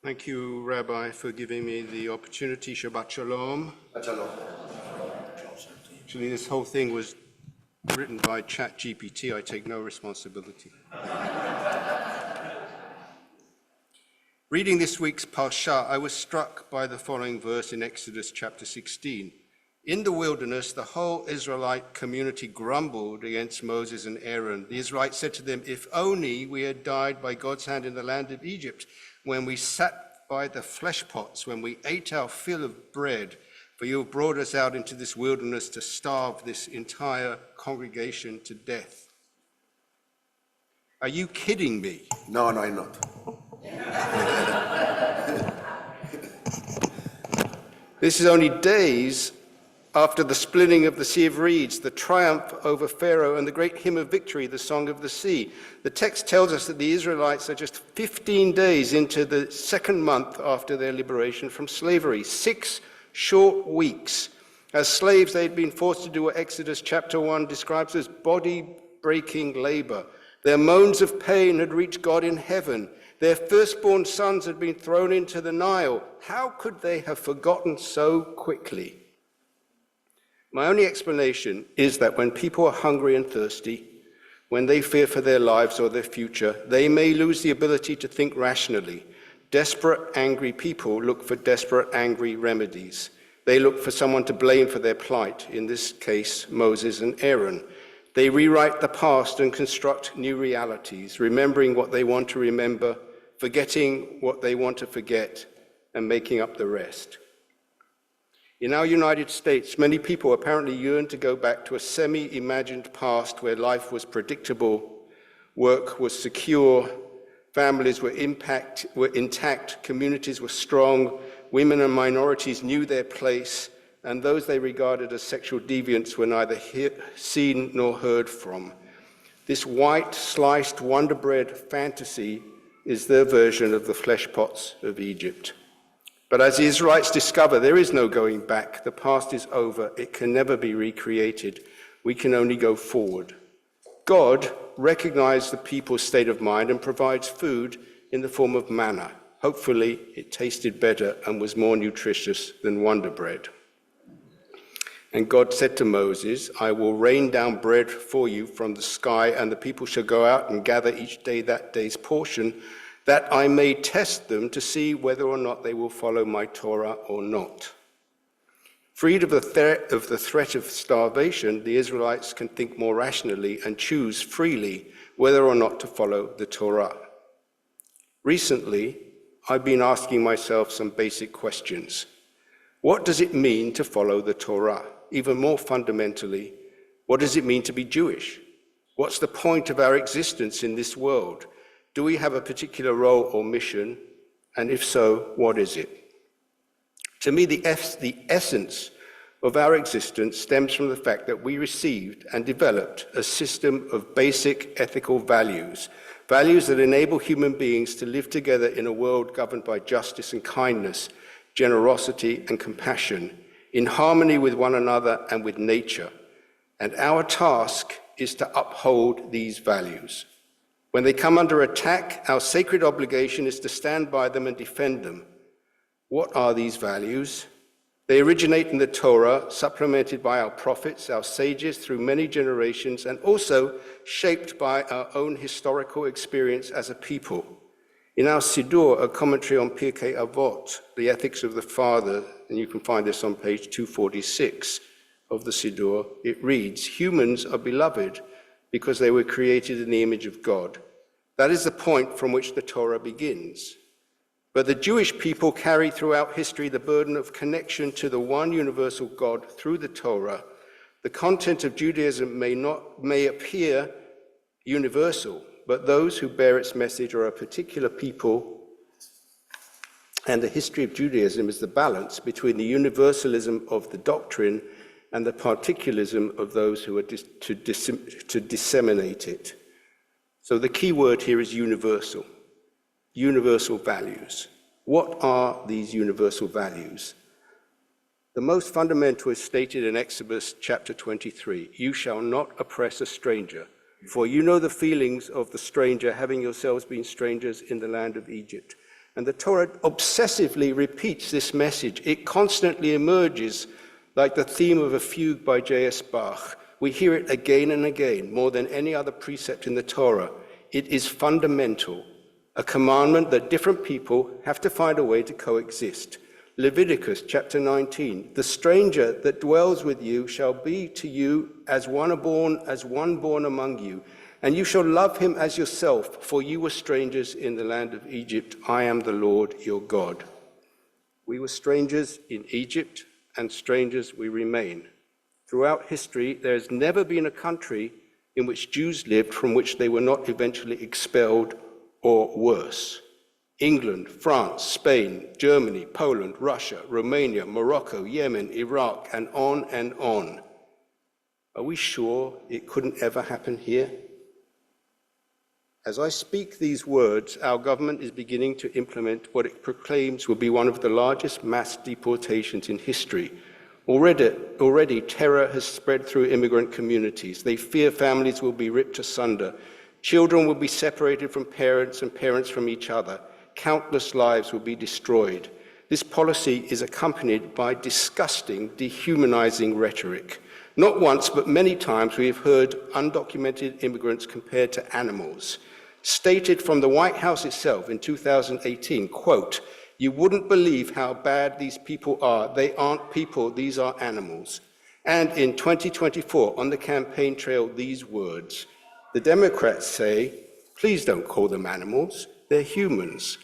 Thank you, Rabbi, for giving me the opportunity. Shabbat Shalom. Actually, this whole thing was written by ChatGPT. I take no responsibility. Reading this week's Parsha, I was struck by the following verse in Exodus chapter 16. In the wilderness, the whole Israelite community grumbled against Moses and Aaron. The Israelites said to them, "If only we had died by God's hand in the land of Egypt, when we sat by the flesh pots, when we ate our fill of bread, for you have brought us out into this wilderness to starve this entire congregation to death." Are you kidding me? No, I'm not. This is only days after the splitting of the Sea of Reeds, the triumph over Pharaoh, and the great hymn of victory, the Song of the Sea. The text tells us that the Israelites are just 15 days into the second month after their liberation from slavery. 6 short weeks. As slaves, they had been forced to do what Exodus chapter 1 describes as body-breaking labor. Their moans of pain had reached God in heaven. Their firstborn sons had been thrown into the Nile. How could they have forgotten so quickly? My only explanation is that when people are hungry and thirsty, when they fear for their lives or their future, they may lose the ability to think rationally. Desperate, angry people look for desperate, angry remedies. They look for someone to blame for their plight, in this case, Moses and Aaron. They rewrite the past and construct new realities, remembering what they want to remember, forgetting what they want to forget, and making up the rest. In our United States, many people apparently yearn to go back to a semi-imagined past where life was predictable, work was secure, families were intact, communities were strong, women and minorities knew their place, and those they regarded as sexual deviants were neither seen nor heard from. This white, sliced, Wonder Bread fantasy is their version of the flesh pots of Egypt. But as the Israelites discover, there is no going back. The past is over. It can never be recreated. We can only go forward. God recognized the people's state of mind and provides food in the form of manna. Hopefully, it tasted better and was more nutritious than Wonder Bread. And God said to Moses, "I will rain down bread for you from the sky, and the people shall go out and gather each day that day's portion, that I may test them to see whether or not they will follow my Torah or not." Freed of the threat of starvation, the Israelites can think more rationally and choose freely whether or not to follow the Torah. Recently, I've been asking myself some basic questions. What does it mean to follow the Torah? Even more fundamentally, what does it mean to be Jewish? What's the point of our existence in this world? Do we have a particular role or mission? And if so, what is it? To me, the essence of our existence stems from the fact that we received and developed a system of basic ethical values, values that enable human beings to live together in a world governed by justice and kindness, generosity and compassion, in harmony with one another and with nature. And our task is to uphold these values. When they come under attack, our sacred obligation is to stand by them and defend them. What are these values? They originate in the Torah, supplemented by our prophets, our sages through many generations, and also shaped by our own historical experience as a people. In our Siddur, a commentary on Pirkei Avot, the ethics of the Father, and you can find this on page 246 of the Siddur, it reads, "Humans are beloved because they were created in the image of God." That is the point from which the Torah begins. But the Jewish people carry throughout history the burden of connection to the one universal God through the Torah. The content of Judaism may appear universal, but those who bear its message are a particular people, and the history of Judaism is the balance between the universalism of the doctrine and the particularism of those who are to disseminate it. So the key word here is universal values. What are these universal values? The most fundamental is stated in Exodus chapter 23. "You shall not oppress a stranger, for you know the feelings of the stranger, having yourselves been strangers in the land of Egypt. And the Torah obsessively repeats this message. It constantly emerges like the theme of a fugue by J.S. Bach. We hear it again and again, more than any other precept in the Torah. It is fundamental, a commandment that different people have to find a way to coexist. Leviticus chapter 19, the stranger that dwells with you shall be to you as one born among you, and you shall love him as yourself, for you were strangers in the land of Egypt. I am the Lord your God. We were strangers in Egypt, and strangers we remain. Throughout history, there has never been a country in which Jews lived from which they were not eventually expelled or worse. England, France, Spain, Germany, Poland, Russia, Romania, Morocco, Yemen, Iraq, and on and on. Are we sure it couldn't ever happen here? As I speak these words, our government is beginning to implement what it proclaims will be one of the largest mass deportations in history. Already terror has spread through immigrant communities. They fear families will be ripped asunder. Children will be separated from parents and parents from each other. Countless lives will be destroyed. This policy is accompanied by disgusting, dehumanizing rhetoric. Not once, but many times we have heard undocumented immigrants compared to animals. Stated from the White House itself in 2018, quote, "You wouldn't believe how bad these people are. They aren't people, these are animals." And in 2024, on the campaign trail, these words. The Democrats say, "Please don't call them animals, they're humans."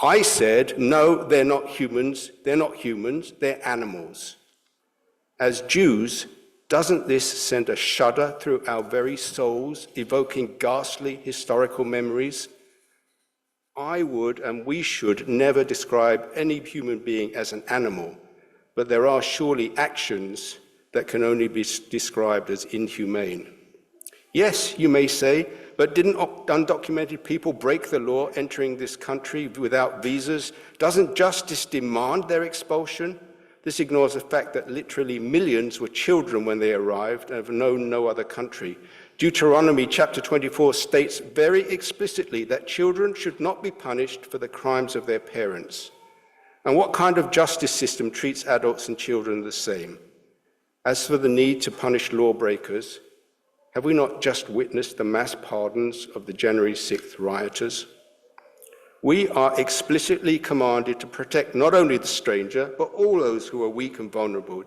I said, "No, they're not humans, they're animals." As Jews, doesn't this send a shudder through our very souls, evoking ghastly historical memories? I would, and we should, never describe any human being as an animal, but there are surely actions that can only be described as inhumane. Yes, you may say, but didn't undocumented people break the law entering this country without visas? Doesn't justice demand their expulsion? This ignores the fact that literally millions were children when they arrived and have known no other country. Deuteronomy chapter 24 states very explicitly that children should not be punished for the crimes of their parents. And what kind of justice system treats adults and children the same? As for the need to punish lawbreakers, have we not just witnessed the mass pardons of the January 6th rioters? We are explicitly commanded to protect not only the stranger, but all those who are weak and vulnerable.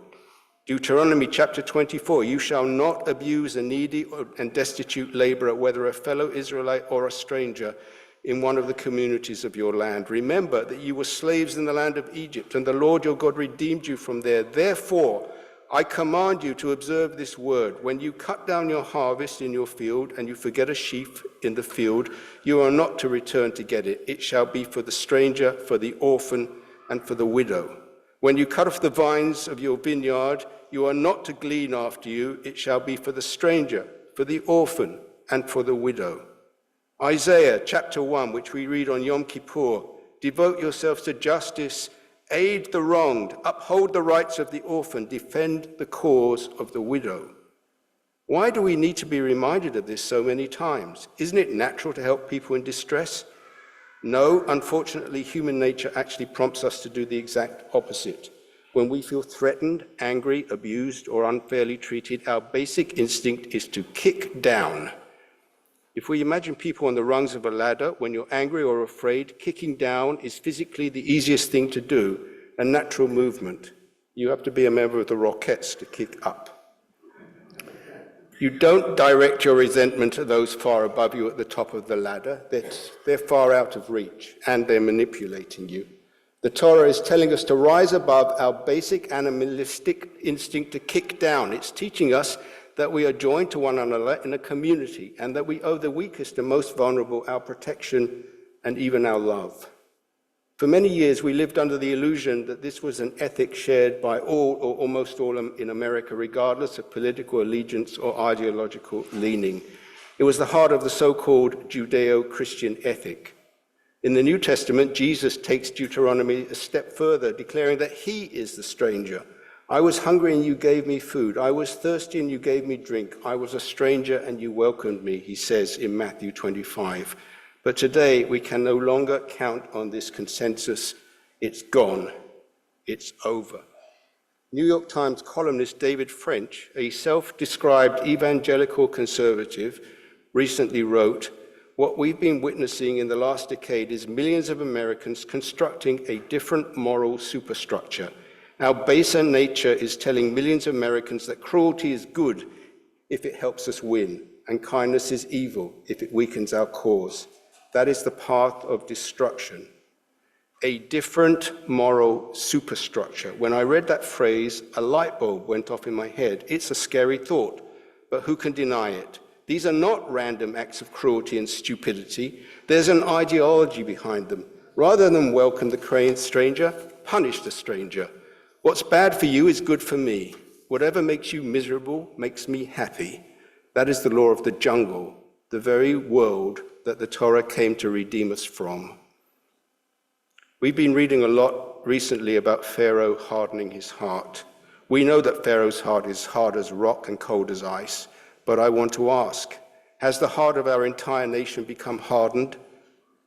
Deuteronomy chapter 24, "You shall not abuse a needy and destitute laborer, whether a fellow Israelite or a stranger, in one of the communities of your land. Remember that you were slaves in the land of Egypt, and the Lord your God redeemed you from there. Therefore, I command you to observe this word. When you cut down your harvest in your field and you forget a sheaf in the field, you are not to return to get it. It shall be for the stranger, for the orphan, and for the widow. When you cut off the vines of your vineyard, you are not to glean after you. It shall be for the stranger, for the orphan, and for the widow." Isaiah chapter 1, which we read on Yom Kippur, "Devote yourselves to justice, aid the wronged, uphold the rights of the orphan, defend the cause of the widow." Why do we need to be reminded of this so many times? Isn't it natural to help people in distress? No, unfortunately, human nature actually prompts us to do the exact opposite. When we feel threatened, angry, abused, or unfairly treated, our basic instinct is to kick down. If we imagine people on the rungs of a ladder, when you're angry or afraid, kicking down is physically the easiest thing to do, a natural movement. You have to be a member of the Rockettes to kick up. You don't direct your resentment to those far above you at the top of the ladder. They're far out of reach, and they're manipulating you. The Torah is telling us to rise above our basic animalistic instinct to kick down. It's teaching us that we are joined to one another in a community, and that we owe the weakest and most vulnerable our protection and even our love. For many years, we lived under the illusion that this was an ethic shared by all or almost all in America, regardless of political allegiance or ideological leaning. It was the heart of the so-called Judeo-Christian ethic. In the New Testament, Jesus takes Deuteronomy a step further, declaring that he is the stranger. "I was hungry and you gave me food. I was thirsty and you gave me drink. I was a stranger and you welcomed me," he says in Matthew 25. But today, we can no longer count on this consensus. It's gone. It's over. New York Times columnist David French, a self-described evangelical conservative, recently wrote, "What we've been witnessing in the last decade is millions of Americans constructing a different moral superstructure. Our baser nature is telling millions of Americans that cruelty is good if it helps us win, and kindness is evil if it weakens our cause. That is the path of destruction." A different moral superstructure. When I read that phrase, a light bulb went off in my head. It's a scary thought, but who can deny it? These are not random acts of cruelty and stupidity. There's an ideology behind them. Rather than welcome the stranger, punish the stranger. What's bad for you is good for me. Whatever makes you miserable makes me happy. That is the law of the jungle, the very world that the Torah came to redeem us from. We've been reading a lot recently about Pharaoh hardening his heart. We know that Pharaoh's heart is hard as rock and cold as ice, but I want to ask, has the heart of our entire nation become hardened?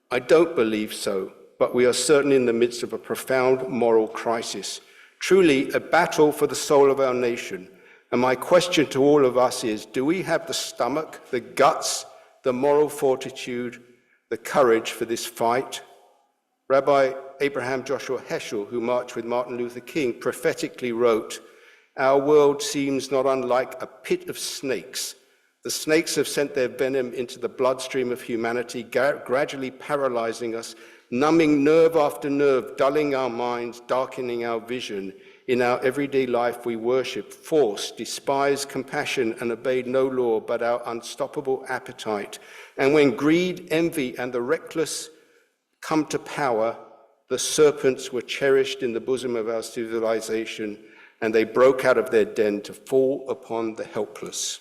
I don't believe so, but we are certainly in the midst of a profound moral crisis, truly a battle for the soul of our nation. And my question to all of us is, do we have the stomach, the guts, the moral fortitude, the courage for this fight? Rabbi Abraham Joshua Heschel, who marched with Martin Luther King, prophetically wrote, "Our world seems not unlike a pit of snakes. The snakes have sent their venom into the bloodstream of humanity, gradually paralyzing us, numbing nerve after nerve, dulling our minds, darkening our vision. In our everyday life we worship force, despise compassion, and obey no law but our unstoppable appetite. And when greed, envy, and the reckless come to power, the serpents were cherished in the bosom of our civilization, and they broke out of their den to fall upon the helpless."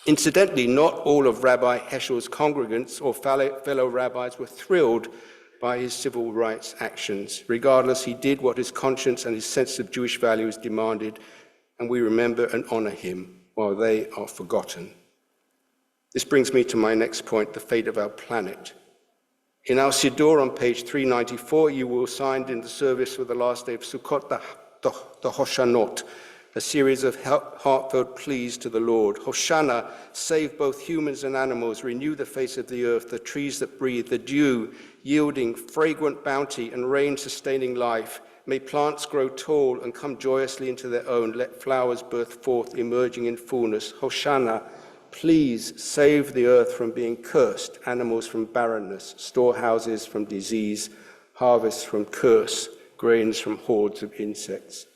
Incidentally, not all of Rabbi Heschel's congregants or fellow rabbis were thrilled by his civil rights actions. Regardless, he did what his conscience and his sense of Jewish values demanded, and we remember and honor him while they are forgotten. This brings me to my next point, the fate of our planet. In our Siddur on page 394, you will find in the service for the last day of Sukkot the Hoshanot, a series of heartfelt pleas to the Lord. Hoshana, save both humans and animals, renew the face of the earth, the trees that breathe, the dew yielding fragrant bounty and rain sustaining life. May plants grow tall and come joyously into their own. Let flowers birth forth, emerging in fullness. Hoshana, please save the earth from being cursed, animals from barrenness, storehouses from disease, harvests from curse, grains from hordes of insects.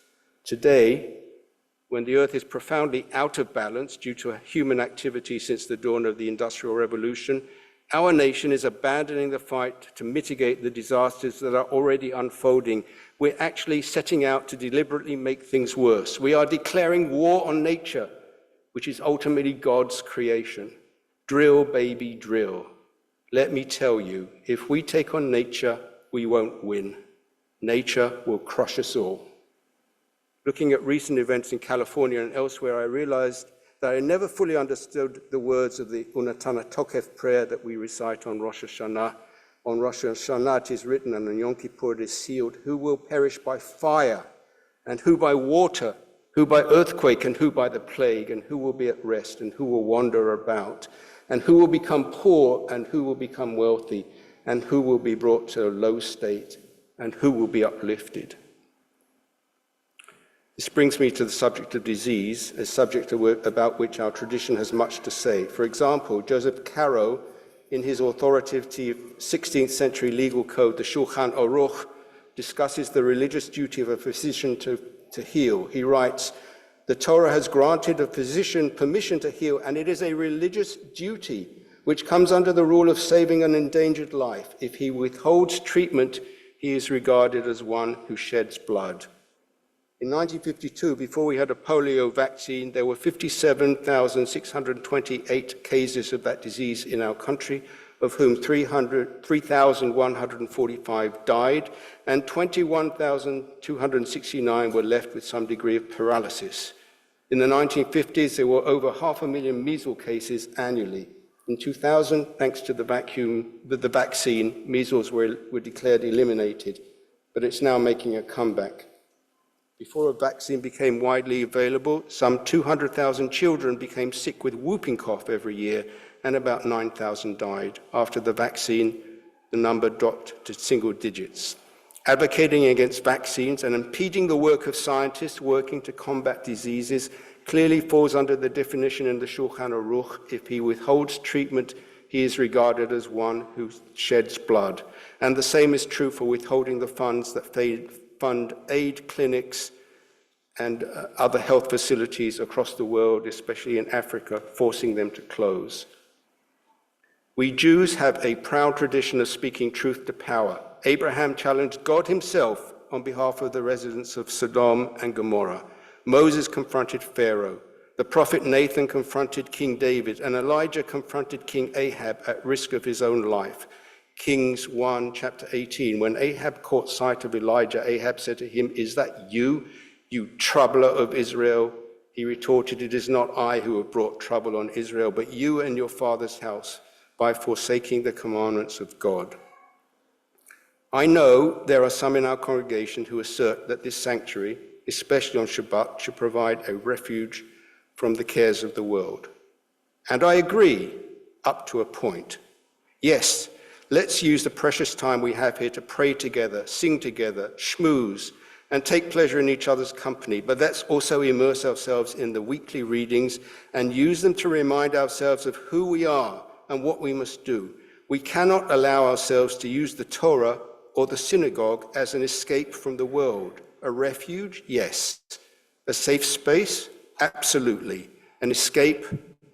Today, when the earth is profoundly out of balance due to human activity since the dawn of the Industrial Revolution, our nation is abandoning the fight to mitigate the disasters that are already unfolding. We're actually setting out to deliberately make things worse. We are declaring war on nature, which is ultimately God's creation. Drill, baby, drill. Let me tell you, if we take on nature, we won't win. Nature will crush us all. Looking at recent events in California and elsewhere, I realized that I never fully understood the words of the Unatana Tokef prayer that we recite on Rosh Hashanah. On Rosh Hashanah it is written, and on Yom Kippur it is sealed, who will perish by fire, and who by water, who by earthquake, and who by the plague, and who will be at rest, and who will wander about, and who will become poor, and who will become wealthy, and who will be brought to a low state, and who will be uplifted. This brings me to the subject of disease, a subject about which our tradition has much to say. For example, Joseph Caro, in his authoritative 16th century legal code, the Shulchan Aruch, discusses the religious duty of a physician to heal. He writes, "The Torah has granted a physician permission to heal, and it is a religious duty which comes under the rule of saving an endangered life. If he withholds treatment, he is regarded as one who sheds blood." In 1952, before we had a polio vaccine, there were 57,628 cases of that disease in our country, of whom 3,145 died, and 21,269 were left with some degree of paralysis. In the 1950s, there were over 500,000 measles cases annually. In 2000, thanks to the vaccine, measles were declared eliminated, but it's now making a comeback. Before a vaccine became widely available, some 200,000 children became sick with whooping cough every year, and about 9,000 died. After the vaccine, the number dropped to single digits. Advocating against vaccines and impeding the work of scientists working to combat diseases clearly falls under the definition in the Shulchan Aruch. If he withholds treatment, he is regarded as one who sheds blood. And the same is true for withholding the funds that fund aid clinics and other health facilities across the world, especially in Africa, forcing them to close. We Jews have a proud tradition of speaking truth to power. Abraham challenged God himself on behalf of the residents of Sodom and Gomorrah. Moses confronted Pharaoh. The prophet Nathan confronted King David, and Elijah confronted King Ahab at risk of his own life. Kings 1, chapter 18. When Ahab caught sight of Elijah, Ahab said to him, "Is that you, you troubler of Israel?" He retorted, "It is not I who have brought trouble on Israel, but you and your father's house, by forsaking the commandments of God." I know there are some in our congregation who assert that this sanctuary, especially on Shabbat, should provide a refuge from the cares of the world. And I agree, up to a point. Yes, let's use the precious time we have here to pray together, sing together, schmooze, and take pleasure in each other's company. But let's also immerse ourselves in the weekly readings and use them to remind ourselves of who we are and what we must do. We cannot allow ourselves to use the Torah or the synagogue as an escape from the world. A refuge? Yes. A safe space? Absolutely. An escape?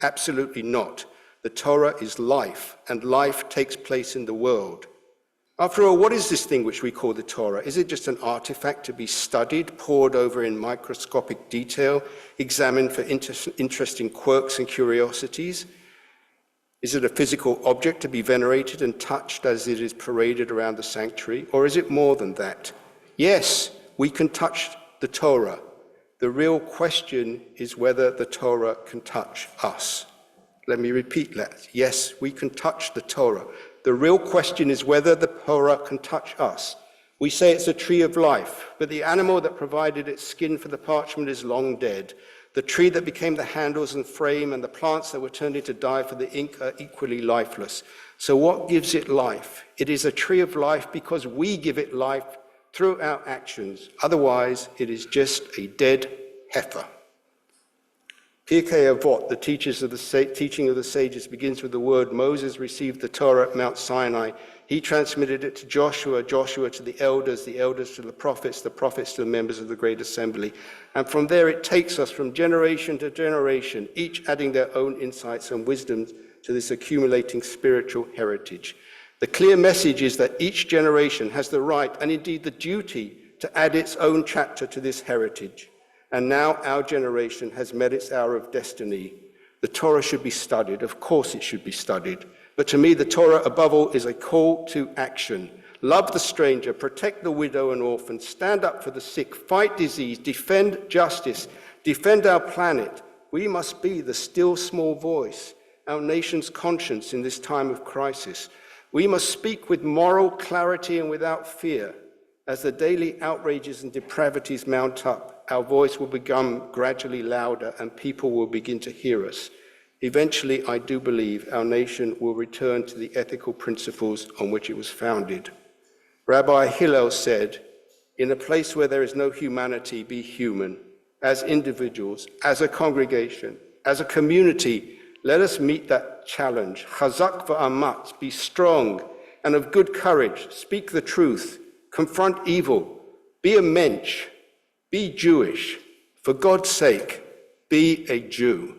Absolutely not. The Torah is life, and life takes place in the world. After all, what is this thing which we call the Torah? Is it just an artifact to be studied, pored over in microscopic detail, examined for interesting quirks and curiosities? Is it a physical object to be venerated and touched as it is paraded around the sanctuary? Or is it more than that? Yes, we can touch the Torah. The real question is whether the Torah can touch us. Let me repeat that. Yes, we can touch the Torah. The real question is whether the Torah can touch us. We say it's a tree of life, but the animal that provided its skin for the parchment is long dead. The tree that became the handles and frame and the plants that were turned into dye for the ink are equally lifeless. So what gives it life? It is a tree of life because we give it life through our actions. Otherwise, it is just a dead heifer. Pirkei Avot, the teaching of the sages, begins with the word Moses received the Torah at Mount Sinai. He transmitted it to Joshua, Joshua to the elders to the prophets to the members of the Great Assembly. And from there it takes us from generation to generation, each adding their own insights and wisdoms to this accumulating spiritual heritage. The clear message is that each generation has the right and indeed the duty to add its own chapter to this heritage. And now our generation has met its hour of destiny. The Torah should be studied. Of course it should be studied. But to me, the Torah, above all, is a call to action. Love the stranger, protect the widow and orphan, stand up for the sick, fight disease, defend justice, defend our planet. We must be the still small voice, our nation's conscience in this time of crisis. We must speak with moral clarity and without fear. As the daily outrages and depravities mount up, our voice will become gradually louder and people will begin to hear us. Eventually, I do believe our nation will return to the ethical principles on which it was founded. Rabbi Hillel said, "In a place where there is no humanity, be human. As individuals, as a congregation, as a community, let us meet that challenge. Chazak va'amat, be strong and of good courage, speak the truth, confront evil, be a mensch, be Jewish. For God's sake, be a Jew."